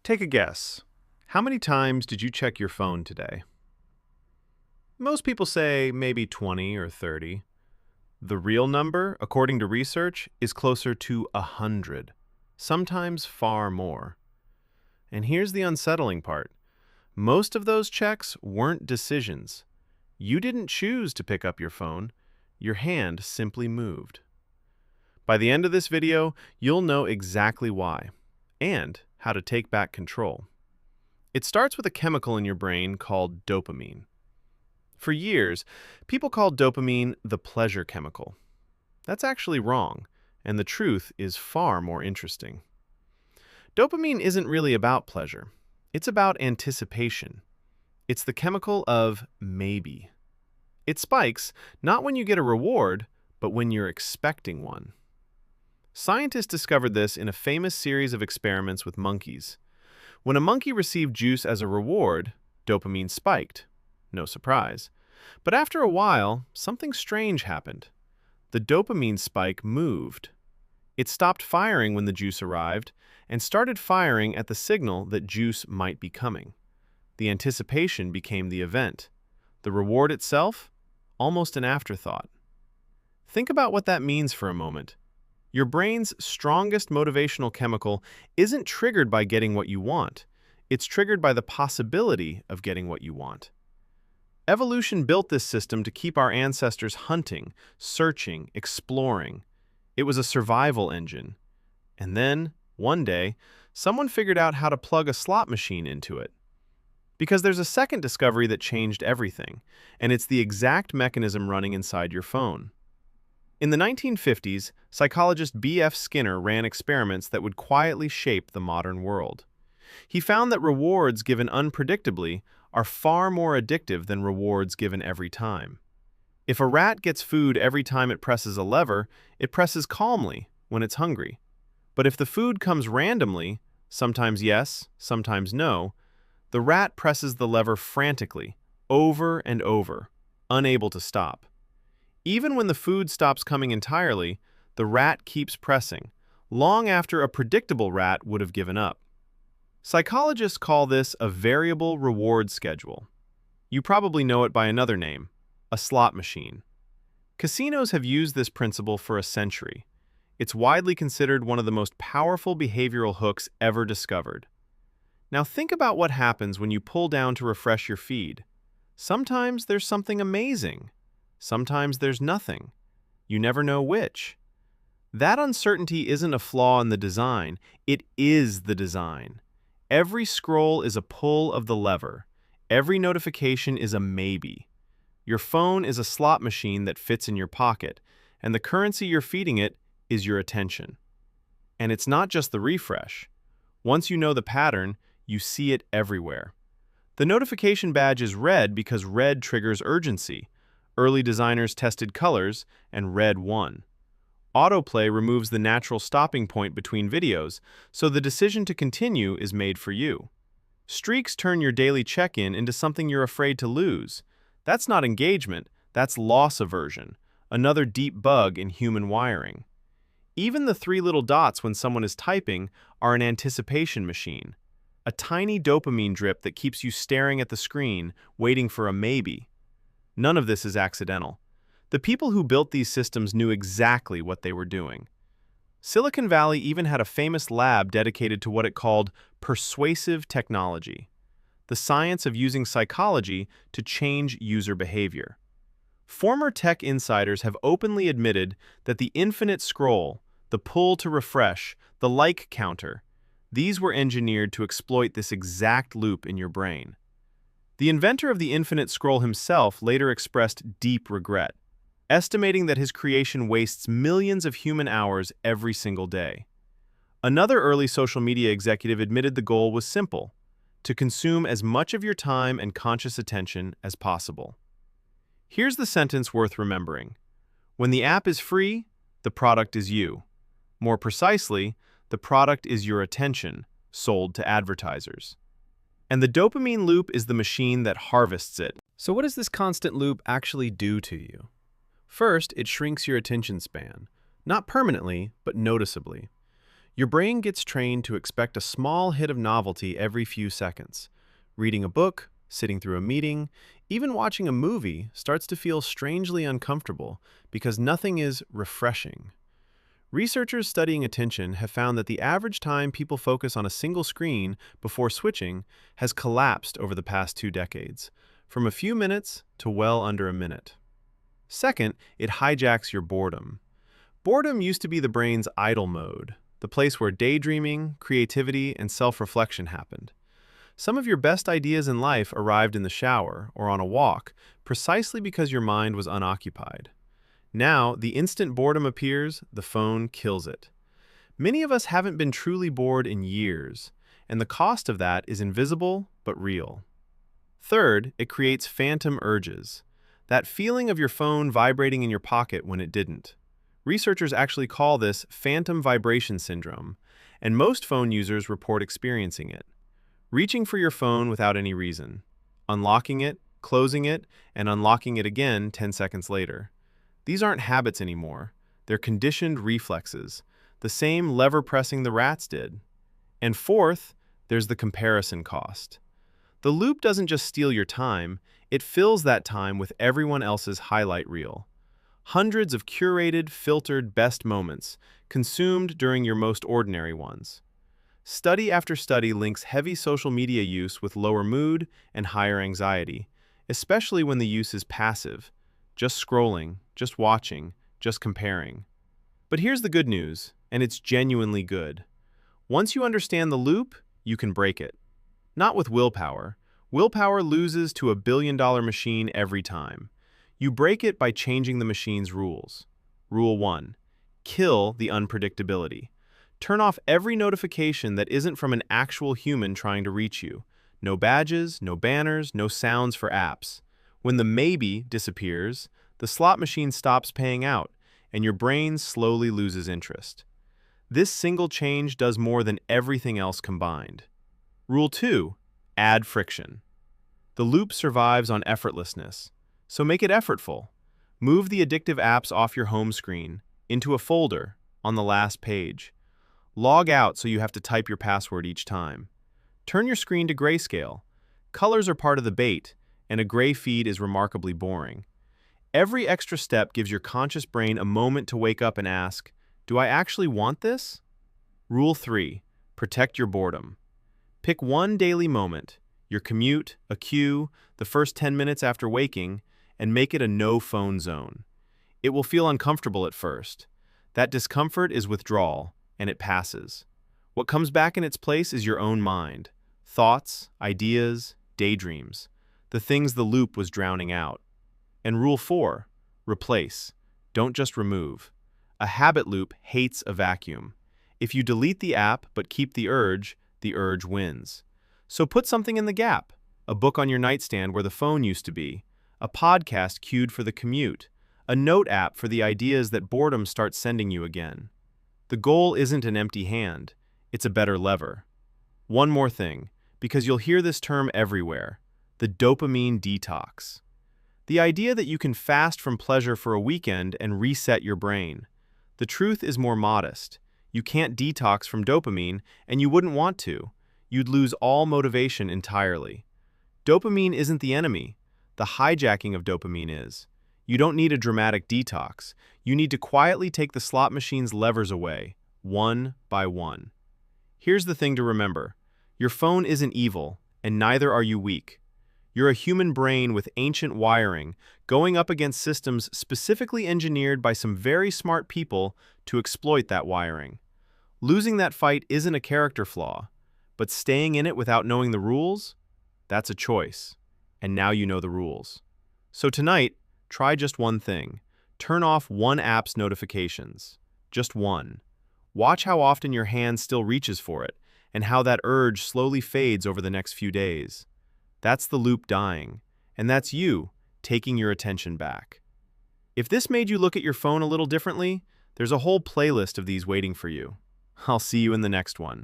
Take a guess. How many times did you check your phone today? Most people say maybe 20 or 30. The real number, according to research, is closer to 100, sometimes far more. And here's the unsettling part. Most of those checks weren't decisions. You didn't choose to pick up your phone. Your hand simply moved. By the end of this video, you'll know exactly why and how to take back control. It starts with a chemical in your brain called dopamine. For years, people called dopamine the pleasure chemical. That's actually wrong, and the truth is far more interesting. Dopamine isn't really about pleasure. It's about anticipation. It's the chemical of maybe. It spikes not when you get a reward, but when you're expecting one. Scientists discovered this in a famous series of experiments with monkeys. When a monkey received juice as a reward, dopamine spiked. No surprise. But after a while, something strange happened. The dopamine spike moved. It stopped firing when the juice arrived and started firing at the signal that juice might be coming. The anticipation became the event. The reward itself, almost an afterthought. Think about what that means for a moment. Your brain's strongest motivational chemical isn't triggered by getting what you want. It's triggered by the possibility of getting what you want. Evolution built this system to keep our ancestors hunting, searching, exploring. It was a survival engine. And then, one day, someone figured out how to plug a slot machine into it. Because there's a second discovery that changed everything, and it's the exact mechanism running inside your phone. In the 1950s, psychologist B.F. Skinner ran experiments that would quietly shape the modern world. He found that rewards given unpredictably are far more addictive than rewards given every time. If a rat gets food every time it presses a lever, it presses calmly when it's hungry. But if the food comes randomly, sometimes yes, sometimes no, the rat presses the lever frantically, over and over, unable to stop. Even when the food stops coming entirely, the rat keeps pressing, long after a predictable rat would have given up. Psychologists call this a variable reward schedule. You probably know it by another name, a slot machine. Casinos have used this principle for a century. It's widely considered one of the most powerful behavioral hooks ever discovered. Now think about what happens when you pull down to refresh your feed. Sometimes there's something amazing. Sometimes there's nothing. You never know which. That uncertainty isn't a flaw in the design. It is the design. Every scroll is a pull of the lever. Every notification is a maybe. Your phone is a slot machine that fits in your pocket, and the currency you're feeding it is your attention. And it's not just the refresh. Once you know the pattern, you see it everywhere. The notification badge is red because red triggers urgency. Early designers tested colors, and red won. Autoplay removes the natural stopping point between videos, so the decision to continue is made for you. Streaks turn your daily check-in into something you're afraid to lose. That's not engagement, that's loss aversion, another deep bug in human wiring. Even the three little dots when someone is typing are an anticipation machine, a tiny dopamine drip that keeps you staring at the screen, waiting for a maybe. None of this is accidental. The people who built these systems knew exactly what they were doing. Silicon Valley even had a famous lab dedicated to what it called persuasive technology, the science of using psychology to change user behavior. Former tech insiders have openly admitted that the infinite scroll, the pull to refresh, the like counter, these were engineered to exploit this exact loop in your brain. The inventor of the infinite scroll himself later expressed deep regret, estimating that his creation wastes millions of human hours every single day. Another early social media executive admitted the goal was simple: to consume as much of your time and conscious attention as possible. Here's the sentence worth remembering. When the app is free, the product is you. More precisely, the product is your attention, sold to advertisers. And the dopamine loop is the machine that harvests it. So what does this constant loop actually do to you? First, it shrinks your attention span. Not permanently, but noticeably. Your brain gets trained to expect a small hit of novelty every few seconds. Reading a book, sitting through a meeting, even watching a movie starts to feel strangely uncomfortable because nothing is refreshing. Researchers studying attention have found that the average time people focus on a single screen before switching has collapsed over the past 2 decades, from a few minutes to well under a minute. Second, it hijacks your boredom. Boredom used to be the brain's idle mode, the place where daydreaming, creativity, and self-reflection happened. Some of your best ideas in life arrived in the shower or on a walk precisely because your mind was unoccupied. Now, the instant boredom appears, the phone kills it. Many of us haven't been truly bored in years, and the cost of that is invisible but real. Third, it creates phantom urges. That feeling of your phone vibrating in your pocket when it didn't. Researchers actually call this phantom vibration syndrome, and most phone users report experiencing it. Reaching for your phone without any reason, unlocking it, closing it, and unlocking it again 10 seconds later. These aren't habits anymore. They're conditioned reflexes, the same lever pressing the rats did. And fourth, there's the comparison cost. The loop doesn't just steal your time, it fills that time with everyone else's highlight reel. Hundreds of curated, filtered best moments, consumed during your most ordinary ones. Study after study links heavy social media use with lower mood and higher anxiety, especially when the use is passive, just scrolling, just watching, just comparing. But here's the good news, and it's genuinely good. Once you understand the loop, you can break it. Not with willpower. Willpower loses to a billion-dollar machine every time. You break it by changing the machine's rules. Rule 1. Kill the unpredictability. Turn off every notification that isn't from an actual human trying to reach you. No badges, no banners, no sounds for apps. When the maybe disappears, the slot machine stops paying out, and your brain slowly loses interest. This single change does more than everything else combined. Rule 2. Add friction. The loop survives on effortlessness, so make it effortful. Move the addictive apps off your home screen, into a folder, on the last page. Log out so you have to type your password each time. Turn your screen to grayscale. Colors are part of the bait, and a gray feed is remarkably boring. Every extra step gives your conscious brain a moment to wake up and ask, do I actually want this? Rule 3. Protect your boredom. Pick one daily moment, your commute, a cue, the first 10 minutes after waking, and make it a no-phone zone. It will feel uncomfortable at first. That discomfort is withdrawal, and it passes. What comes back in its place is your own mind. Thoughts, ideas, daydreams. The things the loop was drowning out. And Rule 4. Replace. Don't just remove. A habit loop hates a vacuum. If you delete the app but keep the urge wins. So put something in the gap. A book on your nightstand where the phone used to be. A podcast queued for the commute. A note app for the ideas that boredom starts sending you again. The goal isn't an empty hand, it's a better lever. One more thing, because you'll hear this term everywhere, the dopamine detox. The idea that you can fast from pleasure for a weekend and reset your brain. The truth is more modest. You can't detox from dopamine, and you wouldn't want to. You'd lose all motivation entirely. Dopamine isn't the enemy. The hijacking of dopamine is. You don't need a dramatic detox. You need to quietly take the slot machine's levers away, one by one. Here's the thing to remember. Your phone isn't evil, and neither are you weak. You're a human brain with ancient wiring, going up against systems specifically engineered by some very smart people to exploit that wiring. Losing that fight isn't a character flaw, but staying in it without knowing the rules, that's a choice. And now you know the rules. So tonight, try just one thing. Turn off one app's notifications. Just one. Watch how often your hand still reaches for it, and how that urge slowly fades over the next few days. That's the loop dying, and that's you taking your attention back. If this made you look at your phone a little differently, there's a whole playlist of these waiting for you. I'll see you in the next one.